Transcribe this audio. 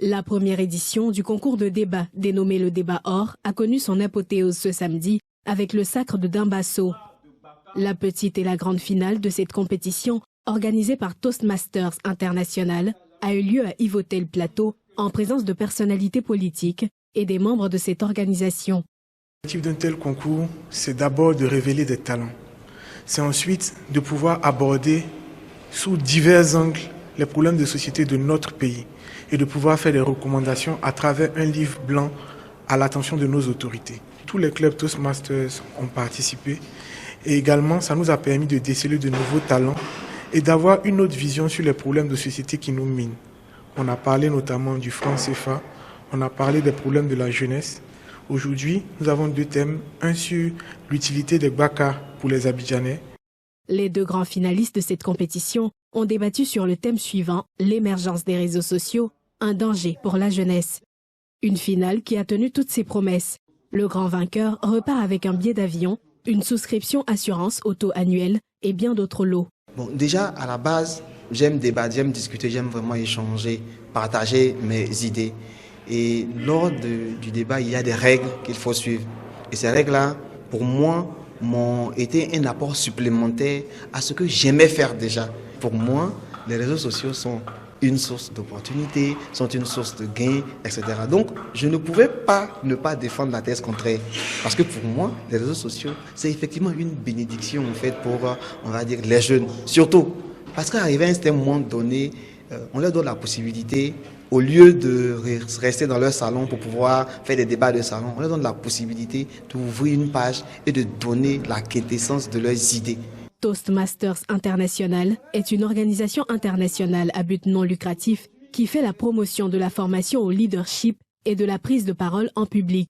La première édition du concours de débat, dénommé le Débat Or, a connu son apothéose ce samedi avec le sacre de Dimbasso. La petite et la grande finale de cette compétition, organisée par Toastmasters International, a eu lieu à Yvetot-le-Plateau en présence de personnalités politiques et des membres de cette organisation. L'objectif d'un tel concours, c'est d'abord de révéler des talents. C'est ensuite de pouvoir aborder sous divers angles les problèmes de société de notre pays et de pouvoir faire des recommandations à travers un livre blanc à l'attention de nos autorités. Tous les clubs Toastmasters ont participé et également ça nous a permis de déceler de nouveaux talents et d'avoir une autre vision sur les problèmes de société qui nous minent. On a parlé notamment du franc CFA, on a parlé des problèmes de la jeunesse. Aujourd'hui, nous avons deux thèmes, un sur l'utilité des Baka pour les Abidjanais. Les deux grands finalistes de cette compétition ont débattu sur le thème suivant, l'émergence des réseaux sociaux, un danger pour la jeunesse. Une finale qui a tenu toutes ses promesses. Le grand vainqueur repart avec un billet d'avion, une souscription assurance auto annuelle et bien d'autres lots. Bon, déjà, à la base, j'aime débattre, j'aime discuter, j'aime vraiment échanger, partager mes idées. Et lors du débat, il y a des règles qu'il faut suivre. Et ces règles-là, pour moi, m'ont été un apport supplémentaire à ce que j'aimais faire déjà. Pour moi, les réseaux sociaux sont une source d'opportunités, sont une source de gains, etc. Donc, je ne pouvais pas ne pas défendre la thèse contraire. Parce que pour moi, les réseaux sociaux, c'est effectivement une bénédiction en fait pour, on va dire, les jeunes. Surtout, parce qu'arrivé à un certain moment donné, on leur donne la possibilité, au lieu de rester dans leur salon pour pouvoir faire des débats de salon, on leur donne la possibilité d'ouvrir une page et de donner la quintessence de leurs idées. Toastmasters International est une organisation internationale à but non lucratif qui fait la promotion de la formation au leadership et de la prise de parole en public.